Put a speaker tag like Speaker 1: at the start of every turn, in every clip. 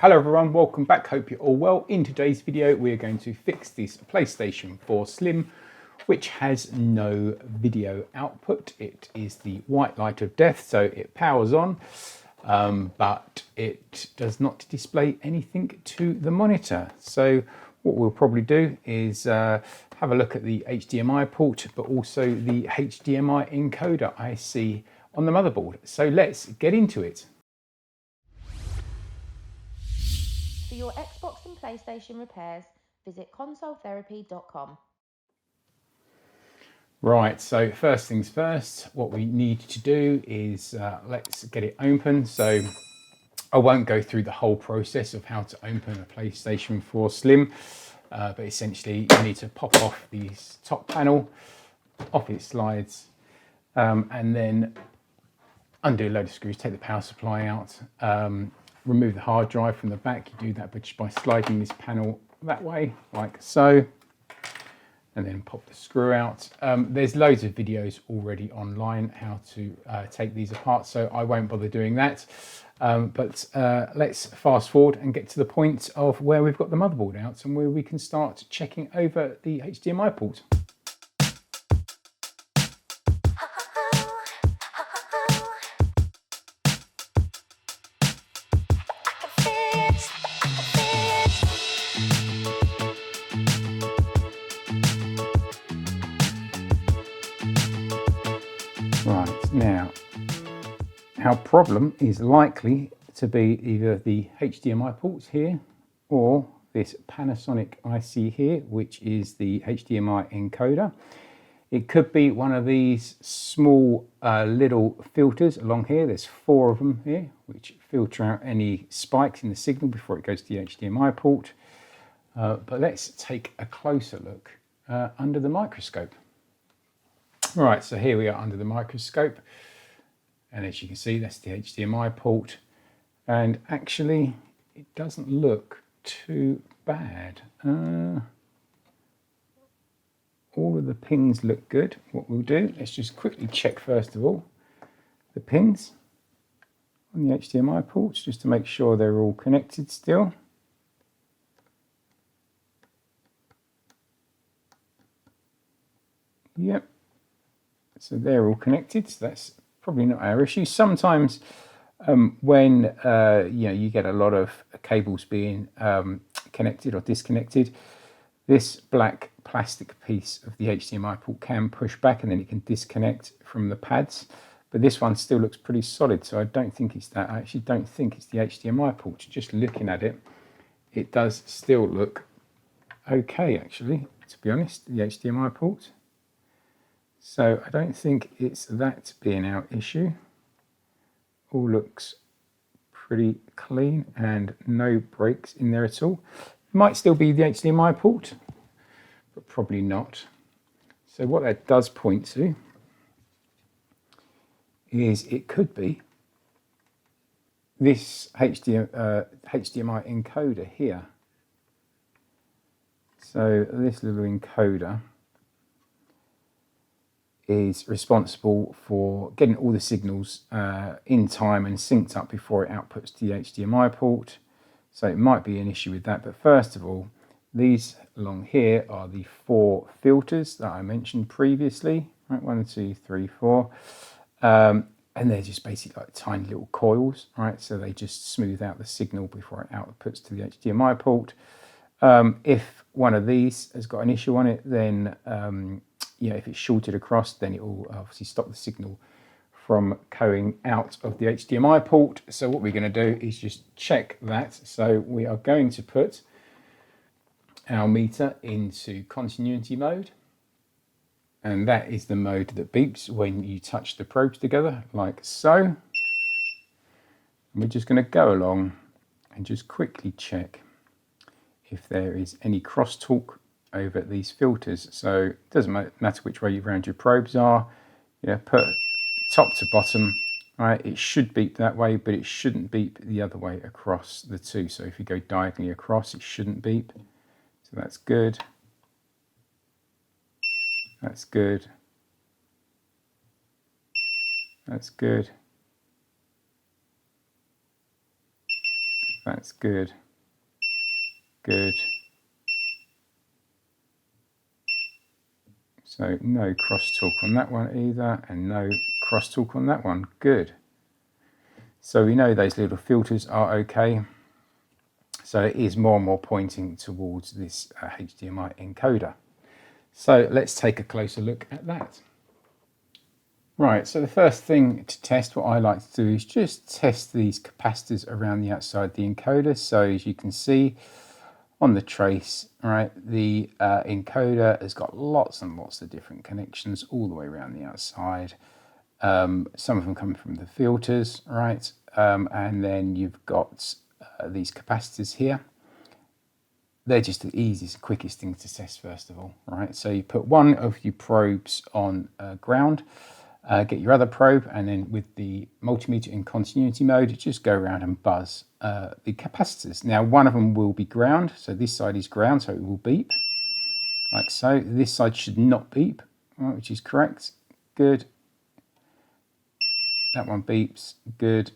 Speaker 1: Hello everyone, welcome back, hope you're all well. In today's video we're going to fix this PlayStation 4 Slim which has no video output. It is the white light of death, so it powers on but it does not display anything to the monitor. So what we'll probably do is have a look at the HDMI port but also the HDMI encoder IC on the motherboard. So let's get into it.
Speaker 2: For your Xbox and PlayStation repairs, visit consoletherapy.com.
Speaker 1: Right, so first things first, what we need to do is let's get it open. So I won't go through the whole process of how to open a PlayStation 4 Slim, but essentially you need to pop off the top panel, off its slides, and then undo a load of screws, take the power supply out, remove the hard drive from the back. You do that just by sliding this panel that way, like so, and then pop the screw out. There's loads of videos already online how to take these apart, so I won't bother doing that. But let's fast forward and get to the point of where we've got the motherboard out and where we can start checking over the HDMI port. Right, now our problem is likely to be either the HDMI ports here or this Panasonic IC here, which is the HDMI encoder. It could be one of these small little filters along here. There's 4 of them here, which filter out any spikes in the signal before it goes to the HDMI port. But let's take a closer look under the microscope. Right, so here we are under the microscope, and as you can see, that's the HDMI port, and actually it doesn't look too bad. All of the pins look good. What we'll do, let's just quickly check first of all the pins on the HDMI ports just to make sure they're all connected still. Yep. So they're all connected, so that's probably not our issue. Sometimes when you get a lot of cables being connected or disconnected, this black plastic piece of the HDMI port can push back and then it can disconnect from the pads. But this one still looks pretty solid, so I don't think it's that. I actually don't think it's the HDMI port. Just looking at it, it does still look okay, actually, to be honest, the HDMI port. So I don't think it's that being our issue. All looks pretty clean and no breaks in there at all. It might still be the HDMI port, but probably not. So what that does point to is it could be this HDMI encoder here. So this little encoder is responsible for getting all the signals in time and synced up before it outputs to the HDMI port. So it might be an issue with that. But first of all, these along here are the 4 filters that I mentioned previously. Right, 1, 2, 3, 4. And they're just basically like tiny little coils, right? So they just smooth out the signal before it outputs to the HDMI port. If one of these has got an issue on it, then if it's shorted across, then it will obviously stop the signal from going out of the HDMI port. So what we're going to do is just check that. So we are going to put our meter into continuity mode. And that is the mode that beeps when you touch the probes together, like so. And we're just going to go along and just quickly check if there is any crosstalk over these filters. So it doesn't matter which way around your probes are, put top to bottom, right? It should beep that way, but it shouldn't beep the other way across the two. So if you go diagonally across, it shouldn't beep. So that's good. That's good. That's good. that's good. Good. So no crosstalk on that one either, and no crosstalk on that one. Good. So we know those little filters are okay. So it is more and more pointing towards this HDMI encoder. So let's take a closer look at that. Right, so the first thing to test, what I like to do is just test these capacitors around the outside the encoder. So as you can see on the trace, right, the encoder has got lots and lots of different connections all the way around the outside. Some of them come from the filters, right, and then you've got these capacitors here. They're just the easiest, quickest thing to test first of all, right? So you put one of your probes on ground, get your other probe, and then with the multimeter in continuity mode, just go around and buzz the capacitors. Now, one of them will be ground, so this side is ground, so it will beep, like so. This side should not beep, right, which is correct. Good. That one beeps. Good.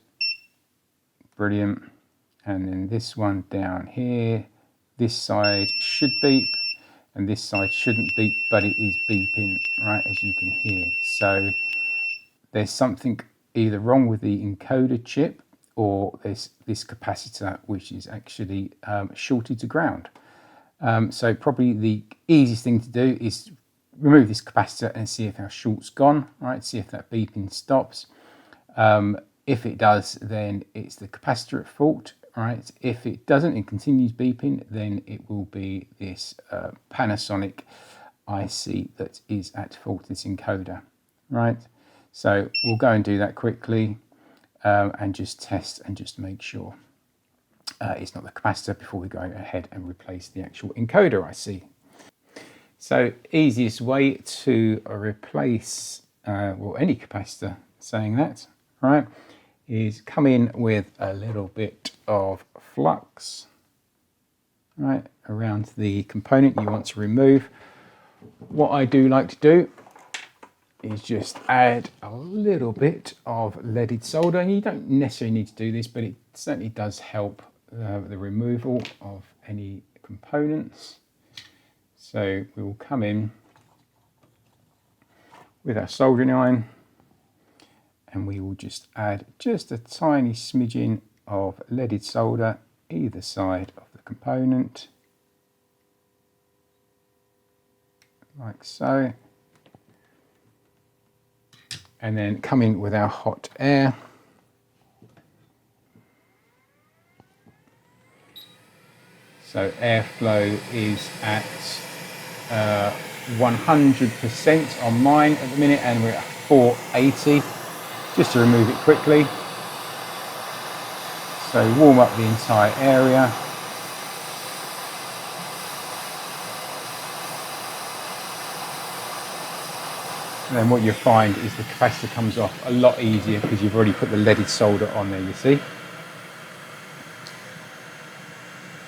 Speaker 1: Brilliant. And then this one down here, this side should beep, and this side shouldn't beep, but it is beeping, right, as you can hear. So there's something either wrong with the encoder chip, or there's this capacitor which is actually shorted to ground. So probably the easiest thing to do is remove this capacitor and see if our short's gone, right? See if that beeping stops. If it does, then it's the capacitor at fault, right? If it doesn't, it continues beeping, then it will be this Panasonic IC that is at fault, this encoder, right? So we'll go and do that quickly and just test and just make sure it's not the capacitor before we go ahead and replace the actual encoder IC. So easiest way to replace well, any capacitor, saying that, right, is come in with a little bit of flux, right, around the component you want to remove. What I do like to do is just add a little bit of leaded solder, and you don't necessarily need to do this, but it certainly does help the removal of any components. So we will come in with our soldering iron, and we will just add just a tiny smidgen of leaded solder either side of the component, like so. And then come in with our hot air. So airflow is at 100% on mine at the minute, and we're at 480. Just to remove it quickly. So warm up the entire area. And then what you'll find is the capacitor comes off a lot easier because you've already put the leaded solder on there, you see.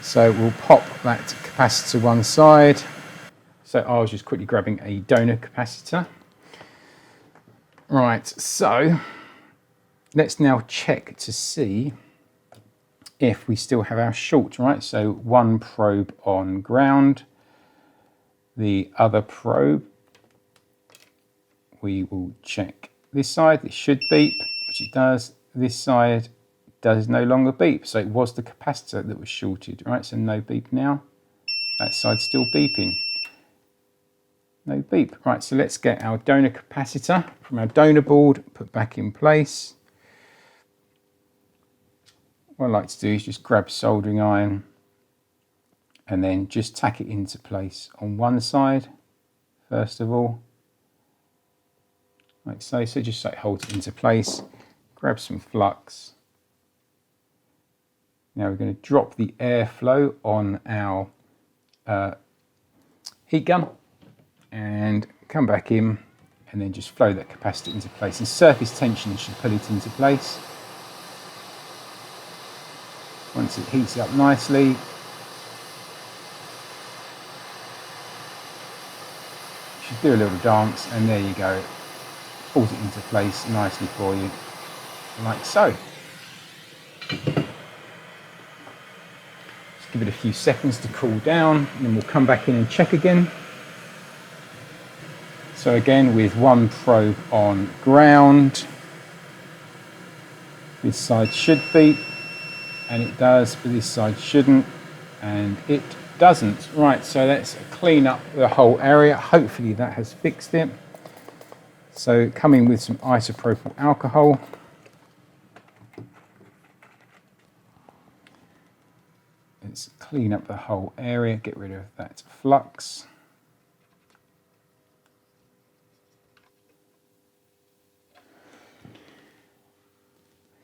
Speaker 1: So we'll pop that capacitor one side. So I was just quickly grabbing a donor capacitor. Right, so let's now check to see if we still have our short, right? So one probe on ground, the other probe, we will check this side. This should beep, which it does. This side does no longer beep. So it was the capacitor that was shorted, right? So no beep now. That side's still beeping. No beep. Right, so let's get our donor capacitor from our donor board, put back in place. What I like to do is just grab soldering iron and then just tack it into place on one side, first of all. Like so, so just like hold it into place, grab some flux. Now we're going to drop the airflow on our heat gun and come back in and then just flow that capacitor into place. And surface tension should pull it into place. Once it heats up nicely, should do a little dance, and there you go. Pulls it into place nicely for you, like so. give it a few seconds to cool down, and then we'll come back in and check again. So again, with one probe on ground, this side should beep, and it does, but this side shouldn't, and it doesn't. Right, so let's clean up the whole area. Hopefully that has fixed it. So come in with some isopropyl alcohol. Let's clean up the whole area, get rid of that flux.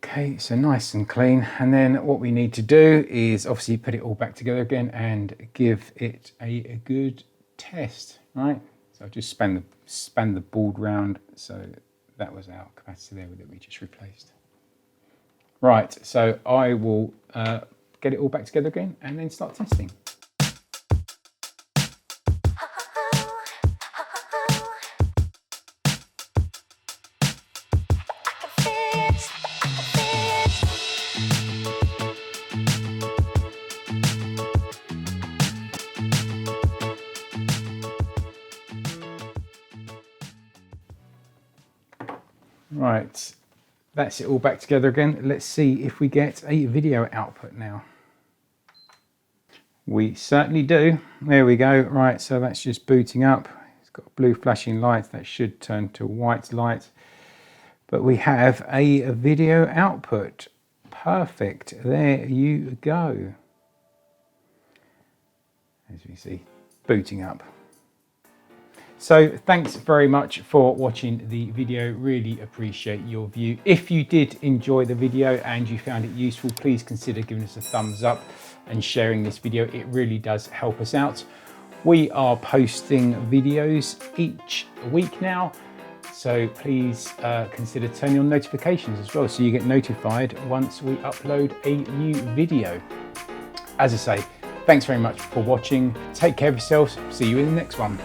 Speaker 1: Okay, so nice and clean, and then what we need to do is obviously put it all back together again and give it a good test, right? So I've just span the board round, so that was our capacitor there that we just replaced. Right, so I will get it all back together again and then start testing. Right, that's it all back together again. Let's see if we get a video output now. We certainly do. There we go. Right, so that's just booting up. It's got blue flashing lights. That should turn to white light. But we have a video output. Perfect. There you go. As we see, booting up. So thanks very much for watching the video. Really appreciate your view. If you did enjoy the video and you found it useful, please consider giving us a thumbs up and sharing this video. It really does help us out. We are posting videos each week now, so please consider turning on notifications as well, so you get notified once we upload a new video. As I say, thanks very much for watching. Take care of yourselves. See you in the next one.